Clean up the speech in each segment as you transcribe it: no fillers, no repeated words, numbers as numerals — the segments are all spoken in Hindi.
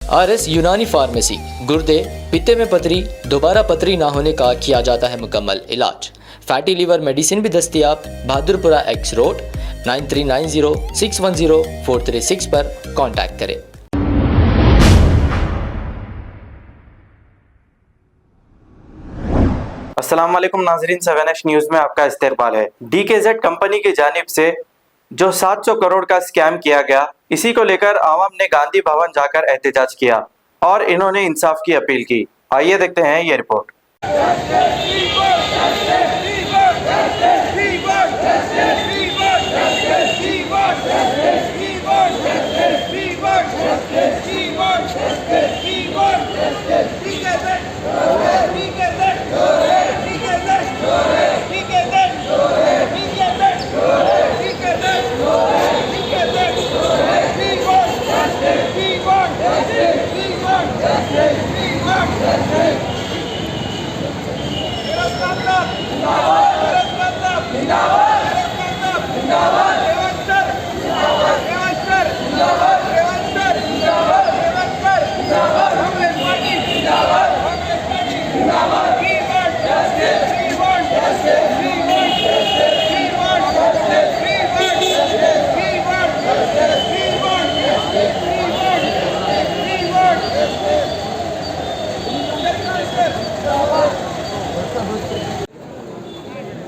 RS यूनानी फार्मेसी, गुर्दे, पित्ते में पथरी, दोबारा पथरी ना होने का किया जाता है मुकम्मल इलाज। फैटी लीवर मेडिसिन भी दस्तियाब। बहादुरपुरा X रोड 9390610436 पर कांटेक्ट करें। अस्सलाम वालेकुम नाजरीन, 7H न्यूज़ में आपका इस्तकबाल है। DKZ कंपनी की जानिब से जो 700 करोड़ का स्कैम किया गया, इसी को लेकर आवाम ने गांधी भवन जाकर एहतजाज किया और इन्होंने इंसाफ की अपील की। आइए देखते हैं ये रिपोर्ट।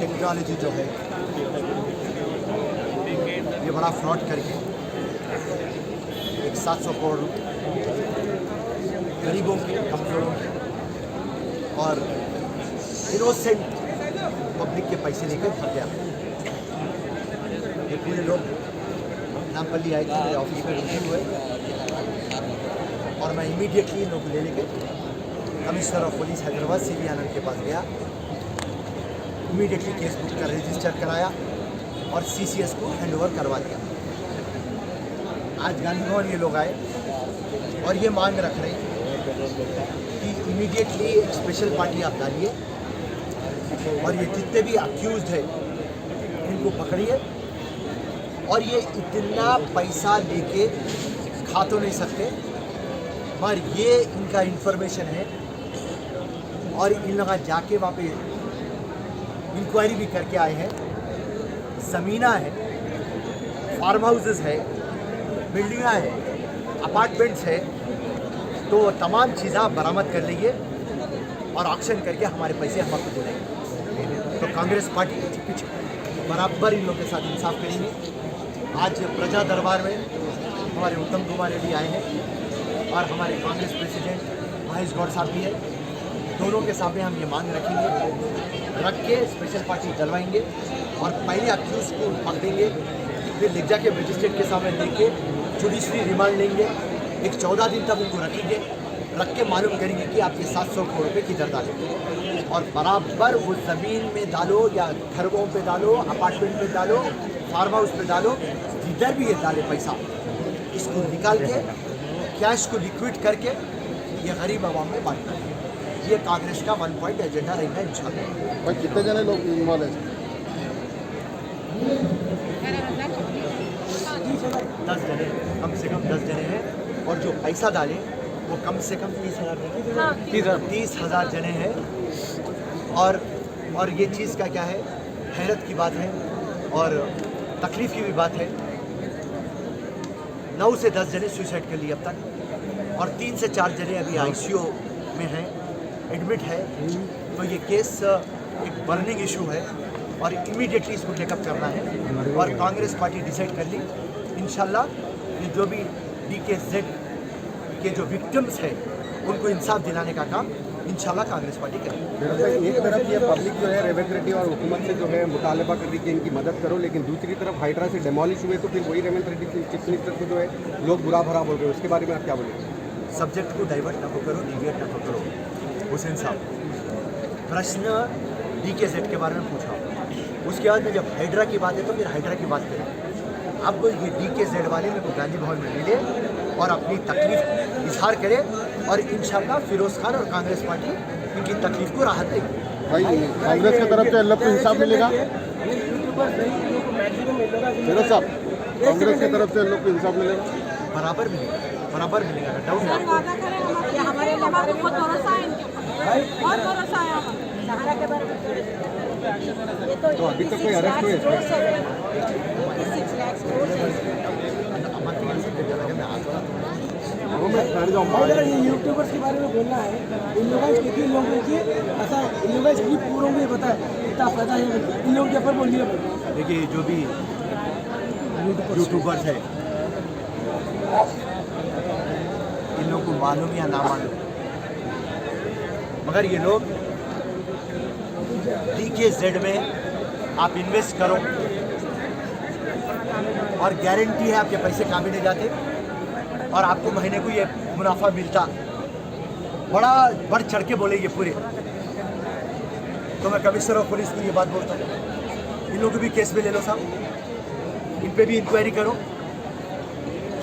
टेक्नोलॉजी जो है ये बड़ा फ्रॉड करके एक 700 करोड़ गरीबों के, कमजोरों के और इनोसेंट पब्लिक के पैसे लेकर भाग गया। ये पूरे लोग नामपल्ली आए थे, मेरे ऑफिस में रिसीव हुए और मैं इमीडिएटली लोग ले लेके commissioner of police Hyderabad CB आनंद के पास गया। इमीडिएटली केस बुक कर रजिस्टर कराया और CCS को हैंडओवर करवा दिया। आज गांधी भवन ये लोग आए और ये मांग रख रहे हैं कि इमीडिएटली एक स्पेशल पार्टी आप डालिए और ये जितने भी अक्यूज्ड है इनको पकड़िए और ये इतना पैसा लेके खा तो नहीं सकते, पर ये इनका इंफॉर्मेशन है और इन लोग जाके वहाँ पे इंक्वायरी भी करके आए हैं। ज़मीना है, फार्म हाउसेस है, बिल्डिंगा है, अपार्टमेंट्स है, तो तमाम चीज़ें बरामद कर लीजिए और ऑक्शन करके हमारे पैसे हम आपको दे देंगे। तो कांग्रेस पार्टी पीछे बराबर इन लोगों के साथ इंसाफ करेंगे। आज प्रजा दरबार में हमारे उत्तम कुमार रेड्डी आए हैं और हमारे कांग्रेस प्रेसिडेंट महेश गौड़ साहब भी है। दोनों के सामने हम ये मांग रखेंगे, रख के स्पेशल पार्टी डलवाएंगे और पहले अक्यूज को पकड़ेंगे, फिर ले जाके मजिस्ट्रेट के सामने लेके जुडिशरी रिमांड लेंगे। एक 14 दिन तक उनको रखेंगे, रख के मालूम करेंगे कि आप ये 700 करोड़ रुपये किधर डालेंगे और बराबर वो ज़मीन में डालो या घरों पे डालो, अपार्टमेंट पे डालो, फार्म हाउस पे डालो, जिधर भी ये डाले पैसा, इसको निकाल के कैश को लिक्विड करके ये गरीब आवाम में बांटना है। ये कांग्रेस का 1 पॉइंट एजेंडा रहेगा इंशाल्लाह। और कितने जने लोग इन्वॉल्व हैं? 10 जने, कम से कम 10 जने हैं और जो पैसा डाले वो कम से कम 30,000 जने हैं। और ये चीज़ का क्या है, हैरत की बात है और तकलीफ़ की भी बात है। 9 से 10 जने सुसाइड कर लिए अब तक और 3 से 4 जने अभी ICU में हैं, एडमिट है। तो ये केस एक बर्निंग इशू है और इमीडिएटली इसको टेकअप करना है और कांग्रेस पार्टी डिसाइड कर ली इंशाल्लाह ये जो भी DKZ के जो विक्टिम्स हैं उनको इंसाफ दिलाने का काम इंशाल्लाह कांग्रेस पार्टी करेगी। एक तरफ ये पब्लिक जो है रेवंत रेड्डी और हुकूमत से जो है मुतालबा कर रही है कि इनकी मदद करो, लेकिन दूसरी तरफ हाइड्रा से डेमोलिश हुए तो फिर वही रेवंत रेड्डी चीफ मिनिस्टर को जो है लोग बुरा भरा बोल रहे हैं, उसके बारे में आप क्या बोलेंगे? सब्जेक्ट को डाइवर्ट ना करो, डिविएट ना करो। हुसैन साहब प्रश्न DKZ के बारे में पूछा, उसके बाद में जब हाइड्रा की बात है तो फिर हाइड्रा की बात करें। अब ये DKZ वाले मेरे को गांधी भवन में मिले और अपनी तकलीफ इजहार करे और इंशाल्लाह फिरोज खान और कांग्रेस पार्टी इनकी तकलीफ को राहत देगी। भाई कांग्रेस की तरफ से अल्लाह को इंसाफ मिलेगा? फिरोज साहब, कांग्रेस की तरफ से अल्लाह को इंसाफ मिलेगा? बराबर मिलेगा। बराबर मिलेगा, डाउट सर वादा करें हमारे हमारे बहुत भरोसा है इनके ऊपर, बहुत भरोसा है हमारा। सहारा के बारे में तो अभी तक कोई अरेस्ट हुए इसमें? 6 लाख करोड़ है। अगर ये यूट्यूबर्स के बारे में बोलना है, इन लोगों कितने लोगों की ऐसा इन लोगों की पूरों में पता है कितना फायदा है इन लोगों के ऊपर बोलिए। देखिए जो भी यूट्यूबर्स है, इन लोगों को मालूम या ना मालूम, मगर ये लोग DKZ में आप इन्वेस्ट करो और गारंटी है आपके पैसे काबिल नहीं जाते और आपको महीने को ये मुनाफा मिलता। बड़ा बढ़ चढ़ के बोले ये पूरे। तो मैं कमिश्नर ऑफ पुलिस को ये बात बोलता हूँ, इन लोगों को भी केस में ले लो साहब, इन पे भी इंक्वायरी करो।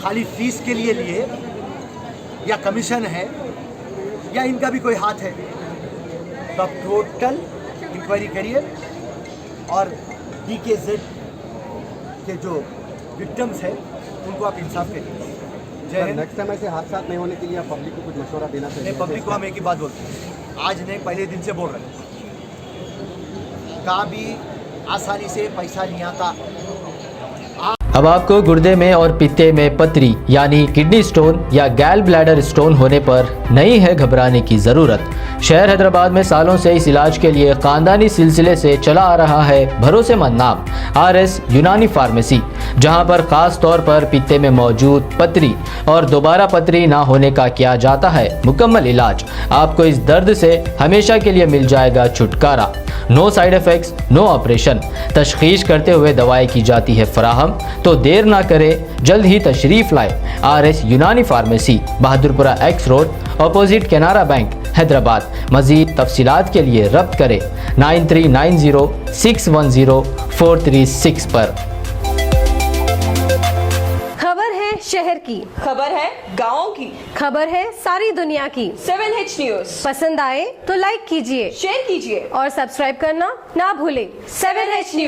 खाली फीस के लिए या कमीशन है या इनका भी कोई हाथ है, तो आप टोटल इंक्वायरी करिए और DKZ के जो विक्टिम्स हैं उनको आप इंसाफ करिए। जय हिंद। नेक्स्ट टाइम ऐसे हादसा नहीं होने के लिए आप पब्लिक को कुछ मशवरा देना चाहिए। नहीं, पब्लिक को हम एक ही बात बोलते हैं, आज नहीं पहले दिन से बोल रहे हैं, कहा भी आसानी से पैसा नहीं आता। अब आपको गुर्दे में और पित्ते में पथरी यानी किडनी स्टोन या गैल ब्लैडर स्टोन होने पर नहीं है घबराने की ज़रूरत। शहर हैदराबाद में सालों से इस इलाज के लिए ख़ानदानी सिलसिले से चला आ रहा है भरोसेमंद नाम RS यूनानी फार्मेसी, जहां पर ख़ास तौर पर पित्ते में मौजूद पथरी और दोबारा पथरी ना होने का किया जाता है मुकम्मल इलाज। आपको इस दर्द से हमेशा के लिए मिल जाएगा छुटकारा। No side effects, no operation. तशखीस करते हुए दवाएं की जाती है फराहम। तो देर ना करें, जल्द ही तशरीफ़ लाए RS यूनानी pharmacy, Bahadurpura X road, opposite Canara bank, Hyderabad. मज़ीद तफसीलात के लिए रब्त करें 9390610436 पर। खबर है शहर की, खबर है गाँव की, खबर है सारी दुनिया की। 7H न्यूज पसंद आए तो लाइक कीजिए, शेयर कीजिए और सब्सक्राइब करना ना भूलें। 7H news.